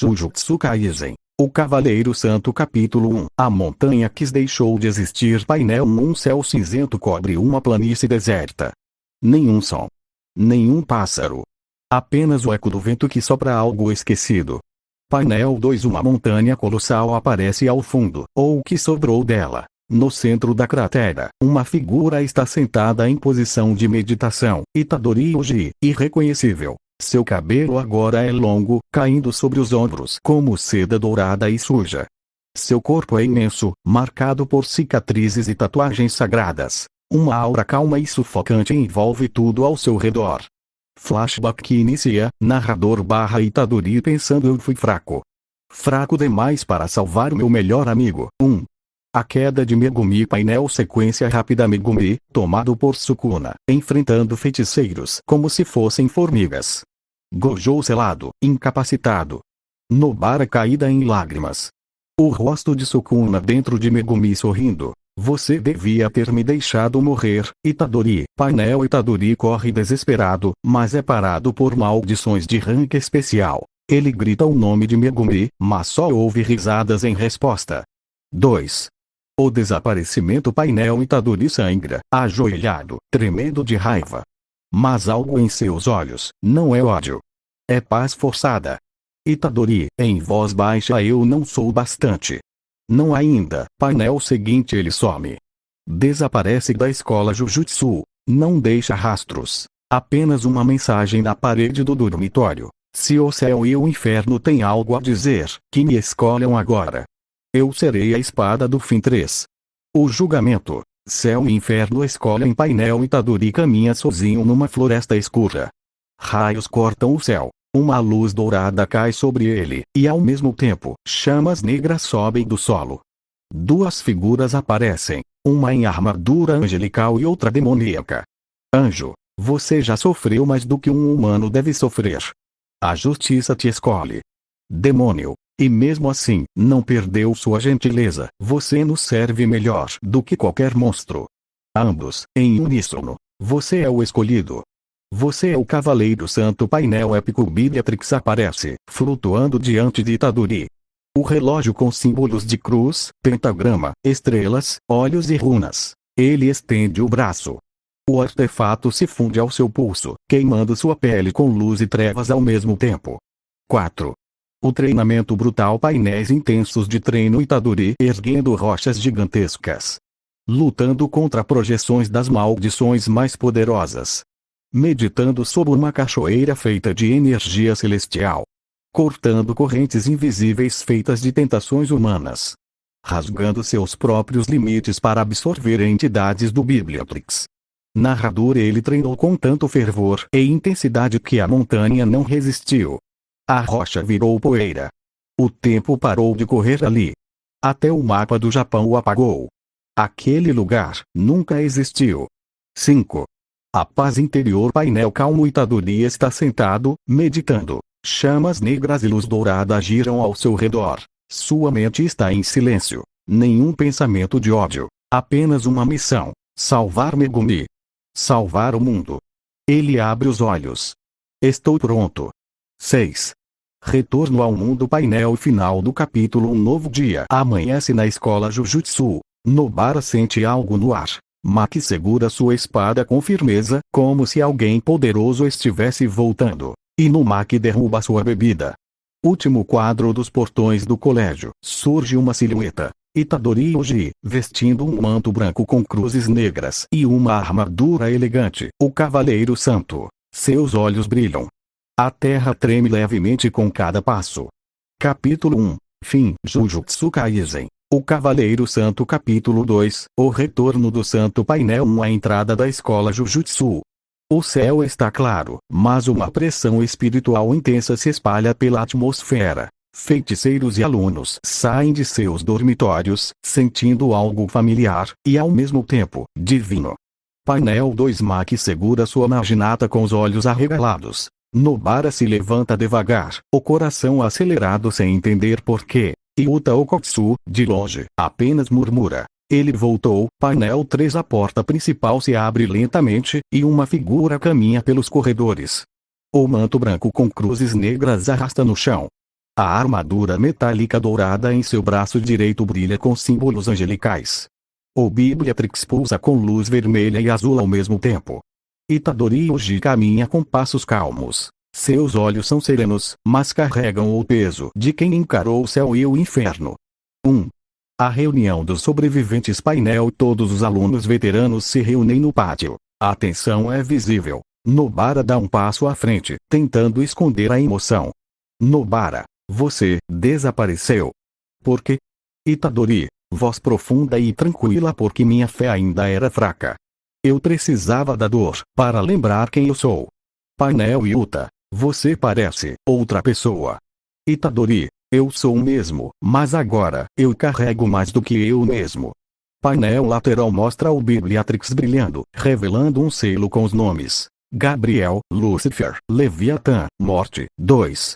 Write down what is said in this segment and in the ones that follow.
Jujutsu Kaisen. O Cavaleiro Santo Capítulo 1. A montanha que deixou de existir. Painel 1. Um céu cinzento cobre uma planície deserta. Nenhum som. Nenhum pássaro. Apenas o eco do vento que sopra algo esquecido. Painel 2. Uma montanha colossal aparece ao fundo, ou o que sobrou dela. No centro da cratera, uma figura está sentada em posição de meditação. Itadori Uji, irreconhecível. Seu cabelo agora é longo, caindo sobre os ombros como seda dourada e suja. Seu corpo é imenso, marcado por cicatrizes e tatuagens sagradas. Uma aura calma e sufocante envolve tudo ao seu redor. Flashback que inicia, narrador / Itadori pensando: eu fui fraco. Fraco demais para salvar meu melhor amigo. 1. A queda de Megumi. Painel sequência rápida. Megumi, tomado por Sukuna, enfrentando feiticeiros como se fossem formigas. Gojo selado, incapacitado. Nobara caída em lágrimas. O rosto de Sukuna dentro de Megumi sorrindo. Você devia ter me deixado morrer, Itadori. Painel Itadori corre desesperado, mas é parado por maldições de rank especial. Ele grita o nome de Megumi, mas só ouve risadas em resposta. 2. O desaparecimento. Painel Itadori sangra, ajoelhado, tremendo de raiva. Mas algo em seus olhos, não é ódio. É paz forçada. Itadori, em voz baixa: eu não sou bastante. Não ainda. Painel seguinte: ele some. Desaparece da escola Jujutsu. Não deixa rastros. Apenas uma mensagem na parede do dormitório. Se o céu e o inferno têm algo a dizer, que me escolham agora. Eu serei a espada do fim. 3. O julgamento. Céu e inferno escolhem. Painel Itadori caminha sozinho numa floresta escura. Raios cortam o céu. Uma luz dourada cai sobre ele, e ao mesmo tempo, chamas negras sobem do solo. Duas figuras aparecem, uma em armadura angelical e outra demoníaca. Anjo, você já sofreu mais do que um humano deve sofrer. A justiça te escolhe. Demônio, e mesmo assim, não perdeu sua gentileza. Você nos serve melhor do que qualquer monstro. Ambos, em uníssono. Você é o escolhido. Você é o Cavaleiro Santo. Painel épico. Beatrix aparece, flutuando diante de Itadori. O relógio com símbolos de cruz, pentagrama, estrelas, olhos e runas. Ele estende o braço. O artefato se funde ao seu pulso, queimando sua pele com luz e trevas ao mesmo tempo. 4. O treinamento brutal. Painéis intensos de treino. Itadori erguendo rochas gigantescas. Lutando contra projeções das maldições mais poderosas. Meditando sob uma cachoeira feita de energia celestial. Cortando correntes invisíveis feitas de tentações humanas. Rasgando seus próprios limites para absorver entidades do Bibliatrix. Narrador: ele treinou com tanto fervor e intensidade que a montanha não resistiu. A rocha virou poeira. O tempo parou de correr ali. Até o mapa do Japão o apagou. Aquele lugar nunca existiu. 5. A paz interior. Painel calmo. Itadori está sentado, meditando. Chamas negras e luz dourada giram ao seu redor. Sua mente está em silêncio. Nenhum pensamento de ódio. Apenas uma missão: salvar Megumi. Salvar o mundo. Ele abre os olhos. Estou pronto. 6. Retorno ao mundo. Painel final do capítulo. Um novo dia amanhece na escola Jujutsu. Nobara sente algo no ar. Maki segura sua espada com firmeza, como se alguém poderoso estivesse voltando. E no Maki derruba sua bebida. Último quadro dos portões do colégio. Surge uma silhueta. Itadori Uji, vestindo um manto branco com cruzes negras e uma armadura elegante. O Cavaleiro Santo. Seus olhos brilham. A terra treme levemente com cada passo. Capítulo 1. Fim. Jujutsu Kaisen. O Cavaleiro Santo. Capítulo 2. O retorno do Santo. Painel 1. A entrada da escola Jujutsu. O céu está claro, mas uma pressão espiritual intensa se espalha pela atmosfera. Feiticeiros e alunos saem de seus dormitórios, sentindo algo familiar, e ao mesmo tempo, divino. Painel 2. Maki segura sua naginata com os olhos arregalados. Nobara se levanta devagar, o coração acelerado sem entender porquê. Yuta Okotsu, de longe, apenas murmura: ele voltou. Painel 3. A porta principal se abre lentamente, e uma figura caminha pelos corredores. O manto branco com cruzes negras arrasta no chão. A armadura metálica dourada em seu braço direito brilha com símbolos angelicais. O Bibliatrix pulsa com luz vermelha e azul ao mesmo tempo. Itadori Uji caminha com passos calmos. Seus olhos são serenos, mas carregam o peso de quem encarou o céu e o inferno. 1. A reunião dos sobreviventes painel. Todos os alunos veteranos se reúnem no pátio. A tensão é visível. Nobara dá um passo à frente, tentando esconder a emoção. Nobara, você desapareceu. Por quê? Itadori, voz profunda e tranquila porque minha fé ainda era fraca. Eu precisava da dor para lembrar quem eu sou. Painel Yuta, você parece outra pessoa. Itadori, eu sou o mesmo, mas agora eu carrego mais do que eu mesmo. Painel lateral mostra o Bibliatrix brilhando, revelando um selo com os nomes: Gabriel, Lúcifer, Leviatã, Morte. 2.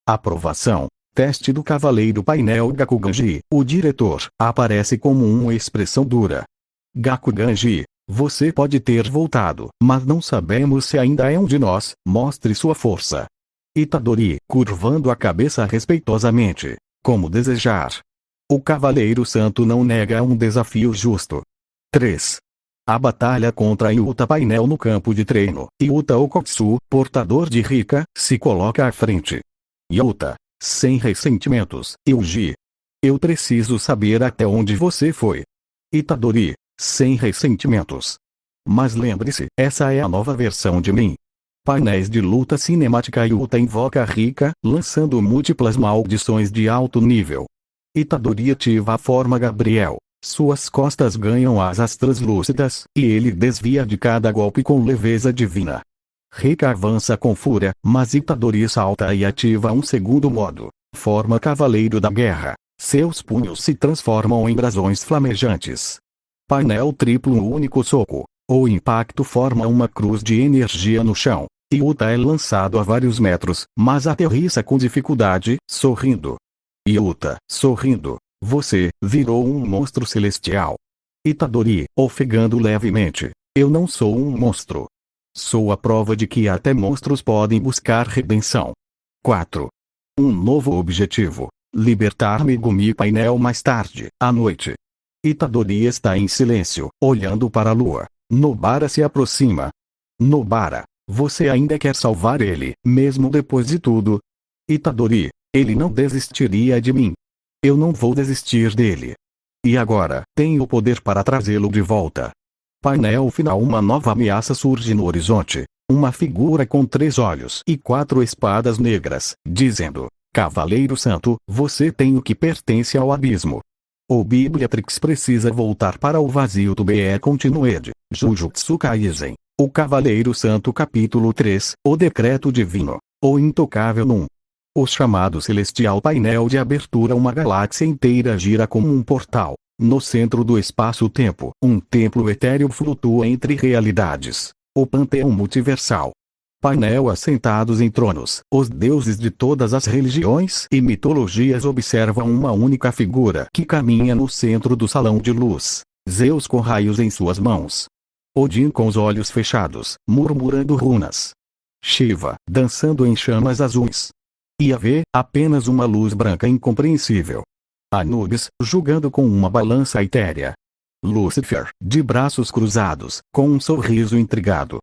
Aprovação. Teste do Cavaleiro. Painel Gakuganji, o diretor, aparece como uma expressão dura. Gakuganji, você pode ter voltado, mas não sabemos se ainda é um de nós. Mostre sua força. Itadori, curvando a cabeça respeitosamente. Como desejar. O Cavaleiro Santo não nega um desafio justo. 3. A batalha contra Yuta. Painel no campo de treino. Yuta Okotsu, portador de Rika, se coloca à frente. Yuta, sem ressentimentos. Yuji, eu preciso saber até onde você foi. Itadori, sem ressentimentos. Mas lembre-se, essa é a nova versão de mim. Painéis de luta cinemática. Yuta invoca Rika, lançando múltiplas maldições de alto nível. Itadori ativa a forma Gabriel. Suas costas ganham asas translúcidas, e ele desvia de cada golpe com leveza divina. Rika avança com fúria, mas Itadori salta e ativa um segundo modo, forma Cavaleiro da Guerra. Seus punhos se transformam em brasões flamejantes. Painel triplo. Um único soco. O impacto forma uma cruz de energia no chão. Yuta é lançado a vários metros, mas aterrissa com dificuldade, sorrindo. Yuta, sorrindo, você virou um monstro celestial. Itadori, ofegando levemente, eu não sou um monstro. Sou a prova de que até monstros podem buscar redenção. 4. Um novo objetivo: libertar Megumi. Painel mais tarde, à noite. Itadori está em silêncio, olhando para a lua. Nobara se aproxima. Nobara, você ainda quer salvar ele, mesmo depois de tudo? Itadori, ele não desistiria de mim. Eu não vou desistir dele. E agora, tenho o poder para trazê-lo de volta. Painel final. Uma nova ameaça surge no horizonte. Uma figura com 3 olhos e 4 espadas negras, dizendo: Cavaleiro Santo, você tem o que pertence ao abismo. O Bibliatrix precisa voltar para o vazio do BE Continued. Jujutsu Kaisen. O Cavaleiro Santo. Capítulo 3. O Decreto Divino. O Intocável 1. O chamado Celestial. Painel de abertura. Uma galáxia inteira gira como um portal. No centro do espaço-tempo, um templo etéreo flutua entre realidades. O panteão multiversal. Painel assentados em tronos. Os deuses de todas as religiões e mitologias observam uma única figura que caminha no centro do salão de luz. Zeus com raios em suas mãos. Odin com os olhos fechados, murmurando runas. Shiva, dançando em chamas azuis. Yahvé, apenas uma luz branca incompreensível. Anubis, julgando com uma balança etérea. Lúcifer, de braços cruzados, com um sorriso intrigado.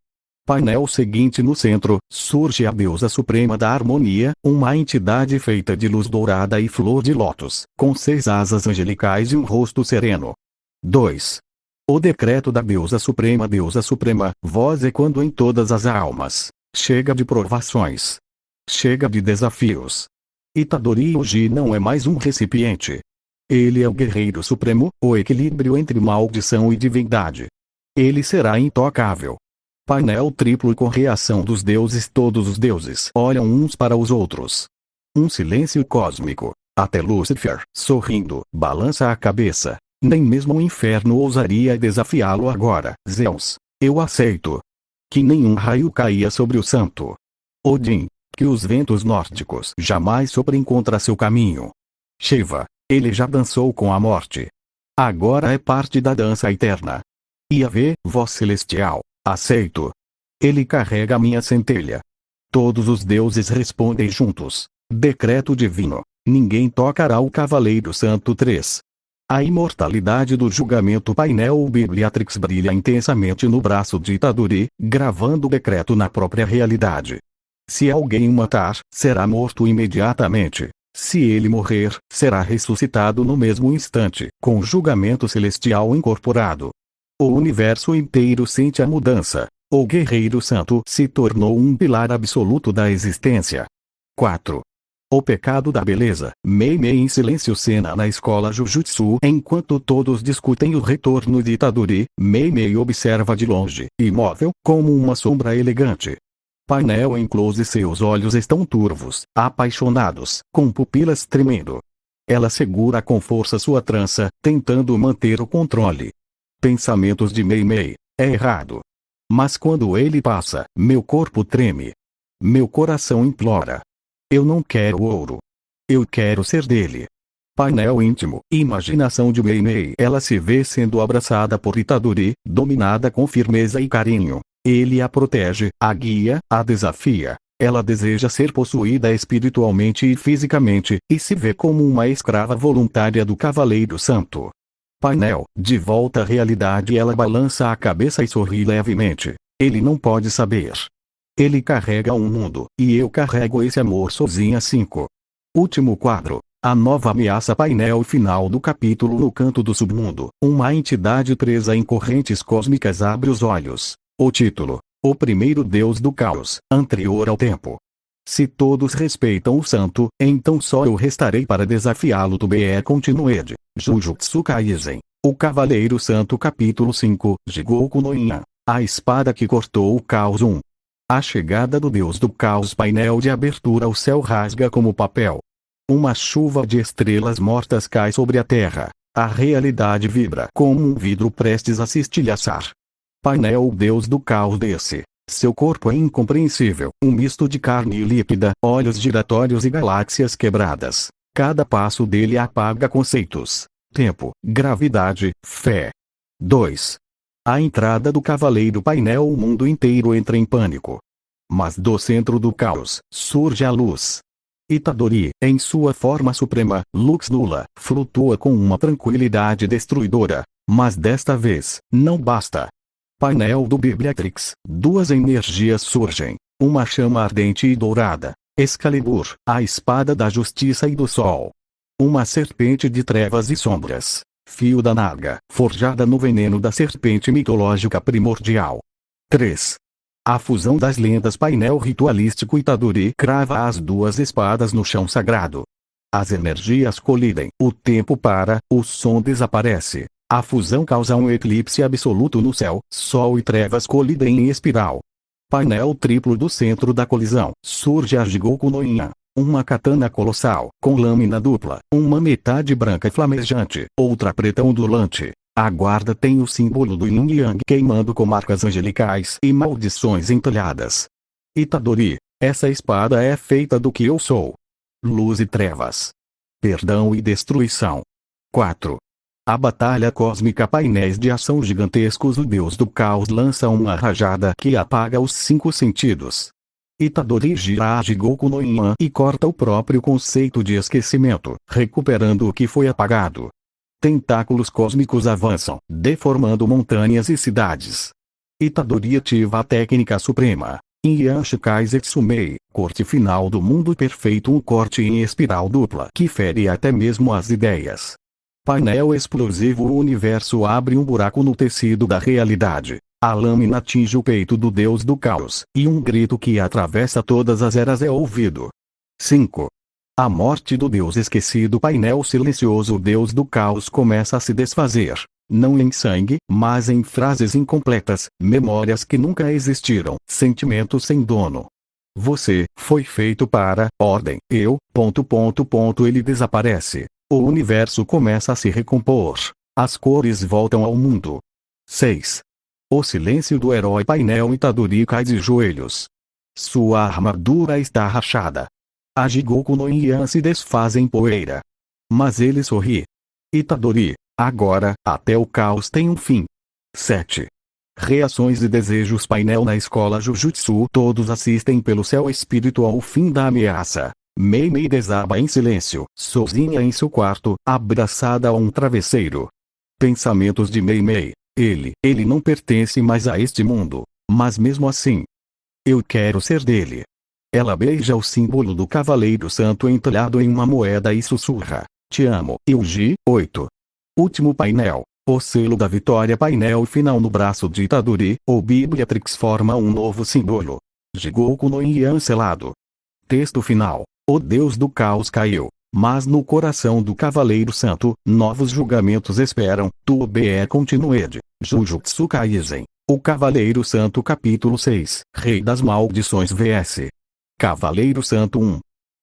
Painel seguinte. No centro, surge a deusa suprema da harmonia, uma entidade feita de luz dourada e flor de lótus, com 6 asas angelicais e um rosto sereno. 2. O decreto da deusa suprema. Deusa suprema, voz ecoando em todas as almas. Chega de provações. Chega de desafios. Itadori Uji não é mais um recipiente. Ele é o guerreiro supremo, o equilíbrio entre maldição e divindade. Ele será intocável. Painel triplo. Com reação dos deuses. Todos os deuses olham uns para os outros. Um silêncio cósmico. Até Lúcifer, sorrindo, balança a cabeça. Nem mesmo o inferno ousaria desafiá-lo agora. Zeus, eu aceito. Que nenhum raio caia sobre o santo. Odin, que os ventos nórdicos jamais soprem contra seu caminho. Shiva, ele já dançou com a morte. Agora é parte da dança eterna. Yahvé, voz celestial, aceito. Ele carrega minha centelha. Todos os deuses respondem juntos. Decreto divino. Ninguém tocará o Cavaleiro Santo 3. A imortalidade do julgamento painel Bibliatrix brilha intensamente no braço de Itadori, gravando o decreto na própria realidade. Se alguém o matar, será morto imediatamente. Se ele morrer, será ressuscitado no mesmo instante, com julgamento celestial incorporado. O universo inteiro sente a mudança. O Guerreiro Santo se tornou um pilar absoluto da existência. 4. O pecado da beleza. Mei-Mei em silêncio cena na escola Jujutsu. Enquanto todos discutem o retorno de Itadori, Mei-Mei observa de longe, imóvel, como uma sombra elegante. Painel em close, seus olhos estão turvos, apaixonados, com pupilas tremendo. Ela segura com força sua trança, tentando manter o controle. Pensamentos de Mei-Mei. É errado. Mas quando ele passa, meu corpo treme. Meu coração implora. Eu não quero ouro. Eu quero ser dele. Painel íntimo. Imaginação de Mei-Mei. Ela se vê sendo abraçada por Itadori, dominada com firmeza e carinho. Ele a protege, a guia, a desafia. Ela deseja ser possuída espiritualmente e fisicamente, e se vê como uma escrava voluntária do Cavaleiro Santo. Painel, de volta à realidade. Ela balança a cabeça e sorri levemente. Ele não pode saber. Ele carrega um mundo, e eu carrego esse amor sozinha. 5. Último quadro. A nova ameaça. Painel final do capítulo. No canto do submundo, uma entidade presa em correntes cósmicas abre os olhos. O título: O primeiro deus do caos, anterior ao tempo. Se todos respeitam o santo, então só eu restarei para desafiá-lo. TBE Continued. Jujutsu Kaisen. O Cavaleiro Santo. Capítulo 5. Jigoku no Ian. A espada que cortou o caos. 1. A chegada do deus do caos. Painel de abertura. O céu rasga como papel. Uma chuva de estrelas mortas cai sobre a terra. A realidade vibra como um vidro prestes a se estilhaçar. Painel. O deus do caos desce. Seu corpo é incompreensível, um misto de carne líquida, olhos giratórios e galáxias quebradas. Cada passo dele apaga conceitos: tempo, gravidade, fé. 2. A entrada do Cavaleiro. Painel. O mundo inteiro entra em pânico. Mas do centro do caos, surge a luz. Itadori, em sua forma suprema, lux nula, flutua com uma tranquilidade destruidora. Mas desta vez, não basta. Painel do Bibliatrix. Duas energias surgem. Uma chama ardente e dourada. Excalibur, a espada da justiça e do sol. Uma serpente de trevas e sombras. Fio da Naga, forjada no veneno da serpente mitológica primordial. 3. A fusão das lendas. Painel ritualístico. Itadori crava as duas espadas no chão sagrado. As energias colidem, o tempo para, o som desaparece. A fusão causa um eclipse absoluto no céu, sol e trevas colidem em espiral. Painel triplo. Do centro da colisão, surge a Jigoku no Ian. Uma katana colossal, com lâmina dupla, uma metade branca flamejante, outra preta ondulante. A guarda tem o símbolo do Yin Yang queimando com marcas angelicais e maldições entalhadas. Itadori, essa espada é feita do que eu sou. Luz e trevas. Perdão e destruição. 4. A batalha cósmica. Painéis de ação gigantescos. O deus do caos lança uma rajada que apaga os 5 sentidos. Itadori gira a Jigoku no Ian e corta o próprio conceito de esquecimento, recuperando o que foi apagado. Tentáculos cósmicos avançam, deformando montanhas e cidades. Itadori ativa a técnica suprema. Ian Shikai Zetsumei, corte final do mundo perfeito. Um corte em espiral dupla que fere até mesmo as ideias. Painel explosivo. O universo abre um buraco no tecido da realidade. A lâmina atinge o peito do deus do caos, e um grito que atravessa todas as eras é ouvido. 5. A morte do deus esquecido. Painel silencioso. O deus do caos começa a se desfazer. Não em sangue, mas em frases incompletas, memórias que nunca existiram, sentimentos sem dono. Você foi feito para ordem. Eu. Ele desaparece. O universo começa a se recompor. As cores voltam ao mundo. 6. O silêncio do herói. Painel. Itadori cai de joelhos. Sua armadura está rachada. A Jigoku no Ian se desfaz em poeira. Mas ele sorri. Itadori, agora, até o caos tem um fim. 7. Reações e desejos. Painel na escola Jujutsu. Todos assistem pelo céu espiritual. O fim da ameaça. Mei Mei desaba em silêncio, sozinha em seu quarto, abraçada a um travesseiro. Pensamentos de Mei Mei. Ele não pertence mais a este mundo. Mas mesmo assim, eu quero ser dele. Ela beija o símbolo do Cavaleiro Santo entalhado em uma moeda e sussurra: Te amo, Yuji. 8. Último painel. O selo da vitória. Painel final. No braço de Itadori, o Bibliatrix forma um novo símbolo. Jigoku no Yan selado. Texto final. O deus do caos caiu. Mas no coração do Cavaleiro Santo, novos julgamentos esperam. To be continued. Jujutsu Kaisen. O Cavaleiro Santo. Capítulo 6. Rei das Maldições vs. Cavaleiro Santo 1.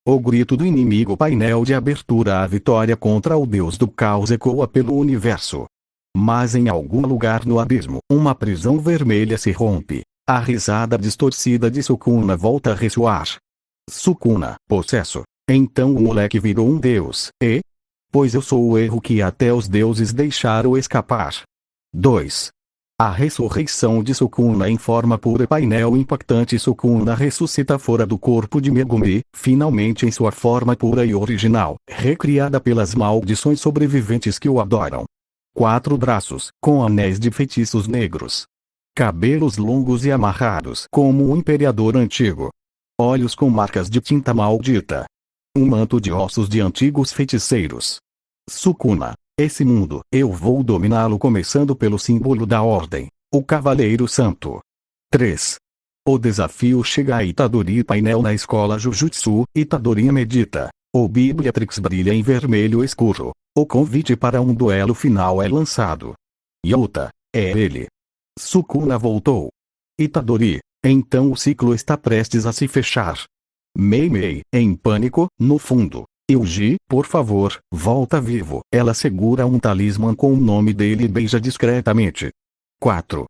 O grito do inimigo. Painel de abertura. A vitória contra o deus do caos ecoa pelo universo. Mas em algum lugar no abismo, uma prisão vermelha se rompe. A risada distorcida de Sukuna volta a ressoar. Sukuna, possesso. Então o moleque virou um deus, e? Pois eu sou o erro que até os deuses deixaram escapar. 2. A ressurreição de Sukuna em forma pura. Painel impactante. Sukuna ressuscita fora do corpo de Megumi, finalmente em sua forma pura e original, recriada pelas maldições sobreviventes que o adoram. 4 braços, com anéis de feitiços negros. Cabelos longos e amarrados como um imperador antigo. Olhos com marcas de tinta maldita. Um manto de ossos de antigos feiticeiros. Sukuna, esse mundo, eu vou dominá-lo, começando pelo símbolo da ordem, o Cavaleiro Santo. 3. O desafio chega a Itadori. Painel na escola Jujutsu. Itadori medita. O Bibliatrix brilha em vermelho escuro. O convite para um duelo final é lançado. Yota, é ele. Sukuna voltou. Itadori, então o ciclo está prestes a se fechar. Mei Mei, em pânico, no fundo. Yuji, por favor, volta vivo. Ela segura um talismã com o nome dele e beija discretamente. 4.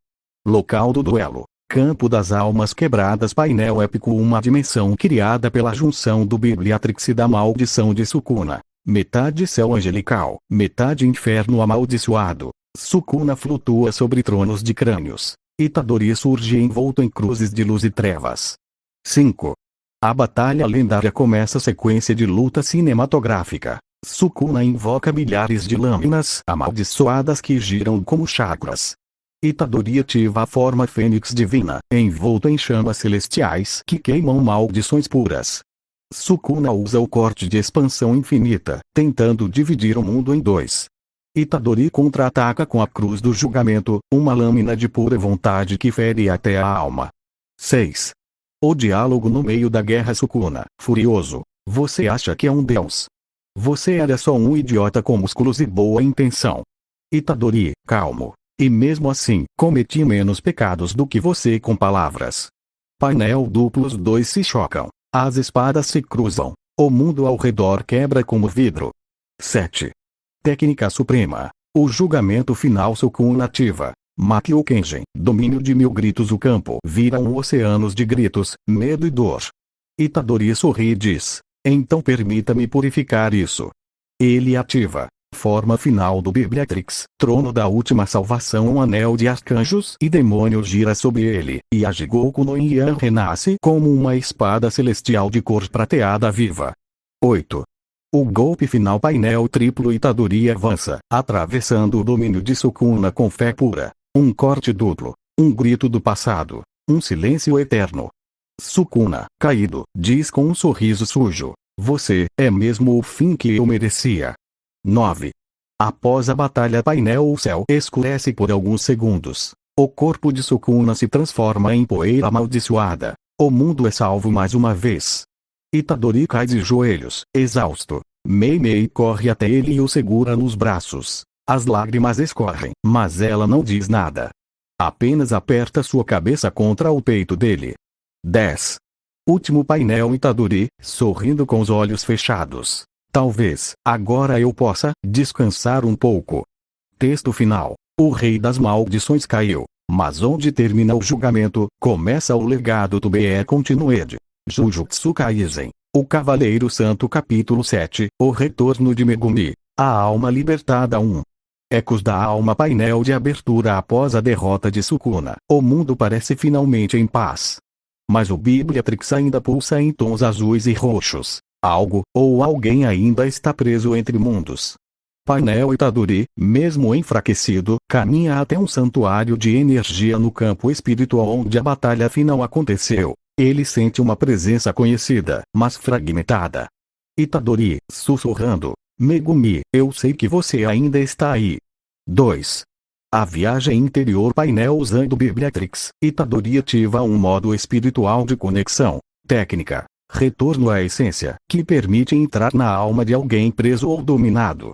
Local do duelo. Campo das Almas Quebradas. Painel épico. Uma dimensão criada pela junção do Bibliatrix e da maldição de Sukuna. Metade céu angelical, metade inferno amaldiçoado. Sukuna flutua sobre tronos de crânios. Itadori surge envolto em cruzes de luz e trevas. 5. A batalha lendária começa. Sequência de luta cinematográfica. Sukuna invoca milhares de lâminas amaldiçoadas que giram como chakras. Itadori ativa a forma fênix divina, envolto em chamas celestiais que queimam maldições puras. Sukuna usa o corte de expansão infinita, tentando dividir o mundo em 2. Itadori contra-ataca com a cruz do julgamento, uma lâmina de pura vontade que fere até a alma. 6. O diálogo no meio da guerra. Sukuna, furioso. Você acha que é um deus? Você era só um idiota com músculos e boa intenção. Itadori, calmo. E mesmo assim, cometi menos pecados do que você com palavras. Painel duplo. Os dois se chocam. As espadas se cruzam. O mundo ao redor quebra como vidro. 7. Técnica suprema. O julgamento final. Sukuna ativa. Makio Kenjin. Domínio de 1000 gritos. O campo vira um oceano de gritos, medo e dor. Itadori sorri e diz: então permita-me purificar isso. Ele ativa. Forma final do Bibliatrix. Trono da última salvação. Um anel de arcanjos e demônios gira sobre ele, e a Jigoku no Yan renasce como uma espada celestial de cor prateada viva. 8. O golpe final. Painel triplo. Itadori avança, atravessando o domínio de Sukuna com fé pura. Um corte duplo. Um grito do passado. Um silêncio eterno. Sukuna, caído, diz com um sorriso sujo: você é mesmo o fim que eu merecia. 9. Após a batalha. Painel. O céu escurece por alguns segundos. O corpo de Sukuna se transforma em poeira amaldiçoada. O mundo é salvo mais uma vez. Itadori cai de joelhos, exausto. Mei Mei corre até ele e o segura nos braços. As lágrimas escorrem, mas ela não diz nada. Apenas aperta sua cabeça contra o peito dele. 10. Último painel. Itadori, sorrindo com os olhos fechados. Talvez, agora eu possa descansar um pouco. Texto final. O rei das maldições caiu, mas onde termina o julgamento, começa o legado do be continued. Jujutsu Kaisen. O Cavaleiro Santo. Capítulo 7. O retorno de Megumi. A alma libertada. 1. Ecos da alma. Painel de abertura. Após a derrota de Sukuna, o mundo parece finalmente em paz. Mas o Bibliatrix ainda pulsa em tons azuis e roxos. Algo, ou alguém ainda está preso entre mundos. Painel Itadori, mesmo enfraquecido, caminha até um santuário de energia no campo espiritual onde a batalha final aconteceu. Ele sente uma presença conhecida, mas fragmentada. Itadori, sussurrando. Megumi, eu sei que você ainda está aí. 2. A viagem interior. Painel usando Bibliatrix. Itadori ativa um modo espiritual de conexão. Técnica. Retorno à essência, que permite entrar na alma de alguém preso ou dominado.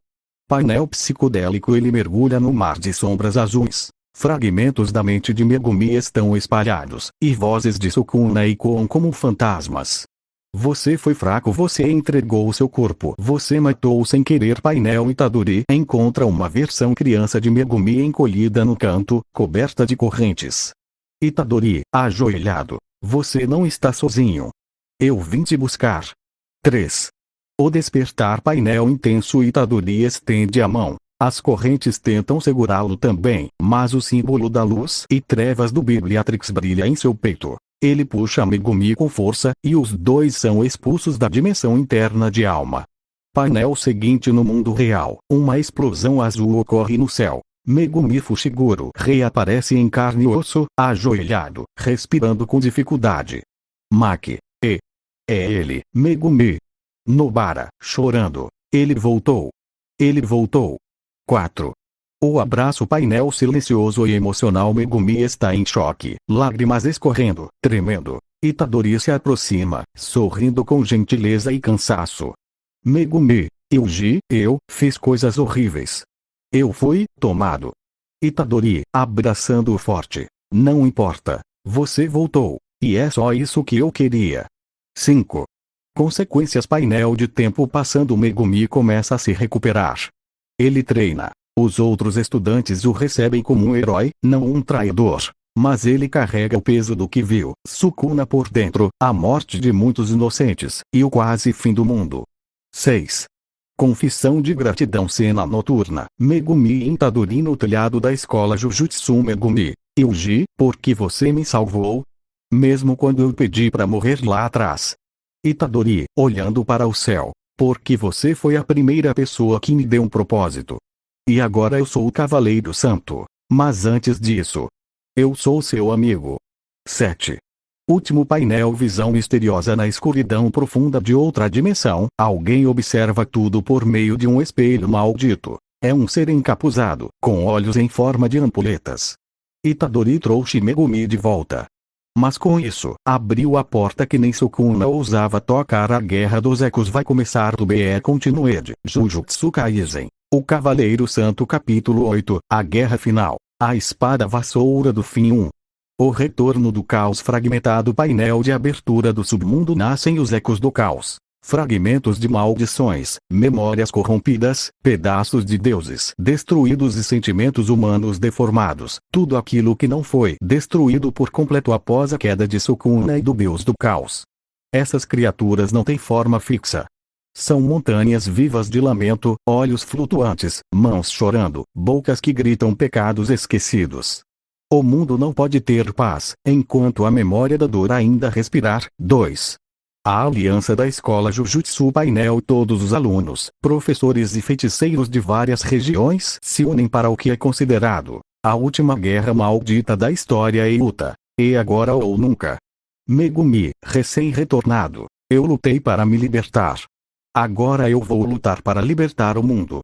Painel psicodélico. Ele mergulha no mar de sombras azuis. Fragmentos da mente de Megumi estão espalhados, e vozes de Sukuna ecoam como fantasmas. Você foi fraco. Você entregou seu corpo. Você matou sem querer. Painel Itadori encontra uma versão criança de Megumi encolhida no canto, coberta de correntes. Itadori, ajoelhado. Você não está sozinho. Eu vim te buscar. 3. O despertar. Painel intenso. Itadori estende a mão. As correntes tentam segurá-lo também, mas o símbolo da luz e trevas do Bibliatrix brilha em seu peito. Ele puxa Megumi com força, e os dois são expulsos da dimensão interna de alma. Painel seguinte. No mundo real, uma explosão azul ocorre no céu. Megumi Fushiguro reaparece em carne e osso, ajoelhado, respirando com dificuldade. Maki. É ele, Megumi. Nobara, chorando. Ele voltou. Ele voltou. 4. O abraço. Painel silencioso e emocional. Megumi está em choque, lágrimas escorrendo, tremendo. Itadori se aproxima, sorrindo com gentileza e cansaço. Megumi, eu fiz coisas horríveis. Eu fui tomado. Itadori, abraçando-o forte. Não importa. Você voltou, e é só isso que eu queria. 5. Consequências. Painel de tempo passando. Megumi começa a se recuperar. Ele treina. Os outros estudantes o recebem como um herói, não um traidor. Mas ele carrega o peso do que viu. Sukuna por dentro, a morte de muitos inocentes, e o quase fim do mundo. 6. Confissão de gratidão. Cena noturna. Megumi e Itadori no telhado da escola Jujutsu. Megumi, Yuji, porque você me salvou? Mesmo quando eu pedi para morrer lá atrás. Itadori, olhando para o céu, porque você foi a primeira pessoa que me deu um propósito. E agora eu sou o Cavaleiro Santo, mas antes disso, eu sou seu amigo. 7. Último painel. Visão misteriosa. Na escuridão profunda de outra dimensão, alguém observa tudo por meio de um espelho maldito. É um ser encapuzado, com olhos em forma de ampoletas. Itadori trouxe Megumi de volta. Mas com isso, abriu a porta que nem Sukuna ousava tocar. A Guerra dos Ecos vai começar. Do BE Continued. Jujutsu Kaisen. O Cavaleiro Santo. Capítulo 8. A Guerra Final. A Espada Vassoura do Fim. 1. O retorno do caos. Fragmentado. Painel de abertura do submundo. Nascem os ecos do caos. Fragmentos de maldições, memórias corrompidas, pedaços de deuses destruídos e sentimentos humanos deformados. Tudo aquilo que não foi destruído por completo após a queda de Sukuna e do Deus do Caos. Essas criaturas não têm forma fixa. São montanhas vivas de lamento, olhos flutuantes, mãos chorando, bocas que gritam pecados esquecidos. O mundo não pode ter paz, enquanto a memória da dor ainda respirar. 2. A aliança da escola Jujutsu. Painel. Todos os alunos, professores e feiticeiros de várias regiões se unem para o que é considerado a última guerra maldita da história e luta. E agora ou nunca. Megumi, recém-retornado. Eu lutei para me libertar. Agora eu vou lutar para libertar o mundo.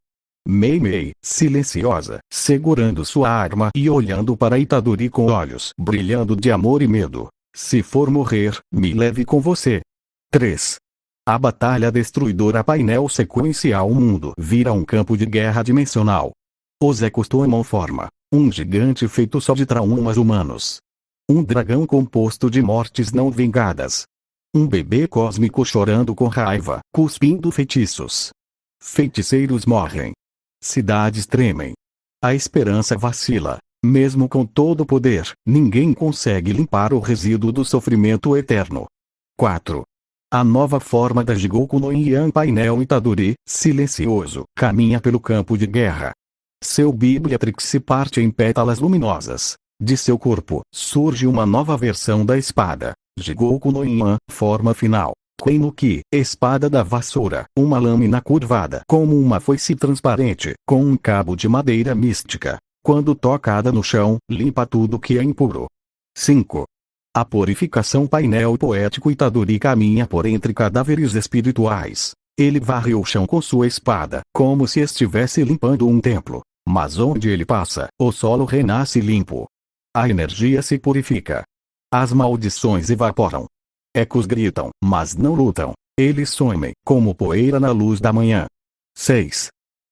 Mei, silenciosa, segurando sua arma e olhando para Itadori com olhos brilhando de amor e medo. Se for morrer, me leve com você. 3. A batalha destruidora. Painel sequencial. O mundo vira um campo de guerra dimensional. Os ecos tomam forma. Um gigante feito só de traumas humanos. Um dragão composto de mortes não vingadas. Um bebê cósmico chorando com raiva, cuspindo feitiços. Feiticeiros morrem. Cidades tremem. A esperança vacila. Mesmo com todo o poder, ninguém consegue limpar o resíduo do sofrimento eterno. 4. A nova forma da Jigoku no Inyan. Painel. Itadori, silencioso, caminha pelo campo de guerra. Seu Bibliatrix se parte em pétalas luminosas. De seu corpo, surge uma nova versão da espada. Jigoku no Inyan, forma final. Queinuki, espada da vassoura, uma lâmina curvada como uma foice transparente, com um cabo de madeira mística. Quando tocada no chão, limpa tudo que é impuro. 5. A purificação painel poético Itadori caminha por entre cadáveres espirituais. Ele varre o chão com sua espada, como se estivesse limpando um templo. Mas onde ele passa, o solo renasce limpo. A energia se purifica. As maldições evaporam. Ecos gritam, mas não lutam. Eles somem, como poeira na luz da manhã. 6.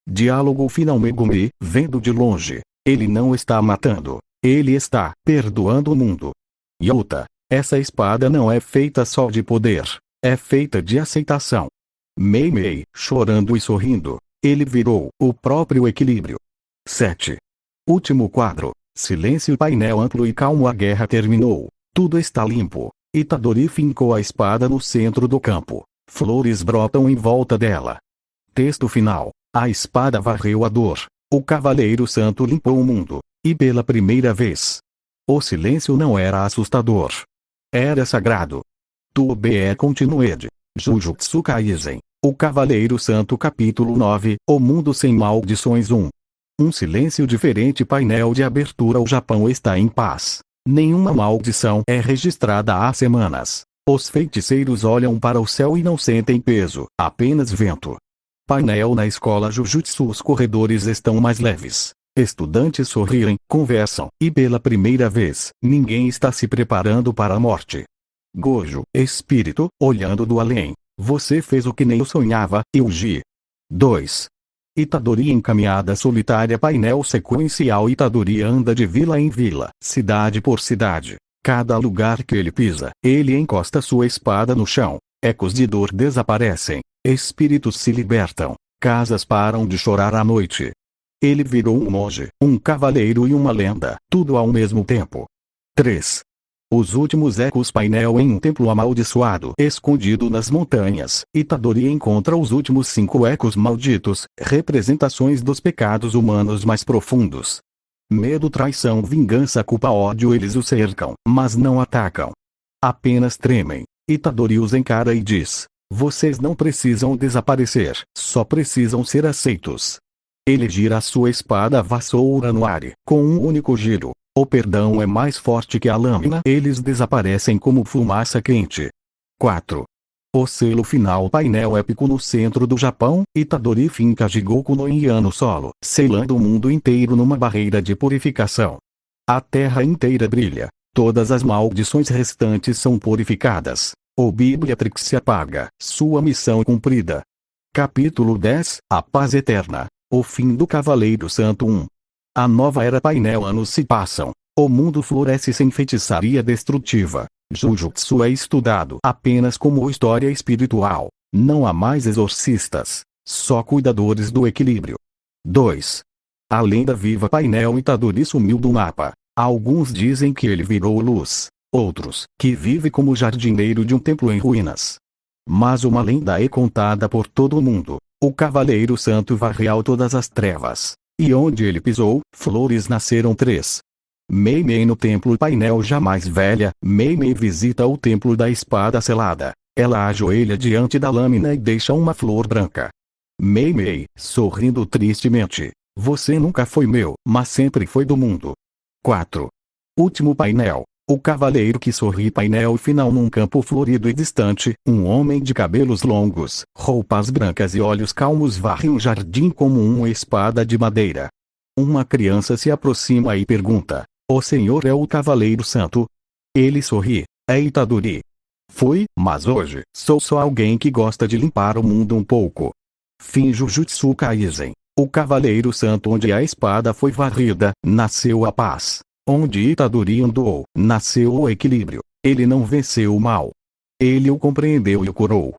Diálogo final Megumi, vendo de longe. Ele não está matando. Ele está perdoando o mundo. Yota, essa espada não é feita só de poder. É feita de aceitação. Meimei, chorando e sorrindo. Ele virou o próprio equilíbrio. 7. Último quadro. Silêncio painel amplo e calmo. A guerra terminou. Tudo está limpo. Itadori fincou a espada no centro do campo. Flores brotam em volta dela. Texto final. A espada varreu a dor. O Cavaleiro Santo limpou o mundo. E pela primeira vez. O silêncio não era assustador. Era sagrado. Tuobe continued. Jujutsu Kaisen. O Cavaleiro Santo capítulo 9. O mundo sem maldições 1. Um silêncio diferente. Painel de abertura. O Japão está em paz. Nenhuma maldição é registrada há semanas. Os feiticeiros olham para o céu e não sentem peso, apenas vento. Painel na escola Jujutsu. Os corredores estão mais leves. Estudantes sorriem, conversam, e pela primeira vez, ninguém está se preparando para a morte. Gojo, espírito, olhando do além. Você fez o que nem eu sonhava, Yuji. 2. Itadori encaminhada solitária. Painel sequencial. Itadori anda de vila em vila, cidade por cidade. Cada lugar que ele pisa, ele encosta sua espada no chão. Ecos de dor desaparecem. Espíritos se libertam. Casas param de chorar à noite. Ele virou um monge, um cavaleiro e uma lenda, tudo ao mesmo tempo. 3. Os últimos ecos. Painel em um templo amaldiçoado, escondido nas montanhas. Itadori encontra os últimos 5 ecos malditos, representações dos pecados humanos mais profundos. Medo, traição, vingança, culpa, ódio. Eles o cercam, mas não atacam. Apenas tremem. Itadori os encara e diz: vocês não precisam desaparecer, só precisam ser aceitos. Ele gira a sua espada vassoura no ar, com um único giro. O perdão é mais forte que a lâmina. Eles desaparecem como fumaça quente. 4. O selo final. Painel épico no centro do Japão. Itadori finca Jigoku no Inhano solo, selando o mundo inteiro numa barreira de purificação. A terra inteira brilha. Todas as maldições restantes são purificadas. O Bibliatrix se apaga. Sua missão cumprida. Capítulo 10. A paz eterna. O fim do Cavaleiro Santo 1. A nova era. Painel. Anos se passam. O mundo floresce sem feitiçaria destrutiva. Jujutsu é estudado apenas como história espiritual. Não há mais exorcistas. Só cuidadores do equilíbrio. 2. A lenda viva. Painel. Itadori sumiu do mapa. Alguns dizem que ele virou luz. Outros, que vive como jardineiro de um templo em ruínas. Mas uma lenda é contada por todo o mundo. O Cavaleiro Santo varreu todas as trevas. E onde ele pisou, flores nasceram. 3. Meimei no templo. Painel já mais velha. Meimei visita o templo da espada selada. Ela ajoelha diante da lâmina e deixa uma flor branca. Meimei, sorrindo tristemente. Você nunca foi meu, mas sempre foi do mundo. 4. Último painel. O cavaleiro que sorri. Painel final num campo florido e distante. Um homem de cabelos longos, roupas brancas e olhos calmos varre um jardim como uma espada de madeira. Uma criança se aproxima e pergunta: o senhor é o Cavaleiro Santo? Ele sorri: é Itadori. Fui, mas hoje, sou só alguém que gosta de limpar o mundo um pouco. Fim. Jujutsu Kaisen. O Cavaleiro Santo. Onde a espada foi varrida, nasceu a paz. Onde Itadori andou, nasceu o equilíbrio. Ele não venceu o mal. Ele o compreendeu e o curou.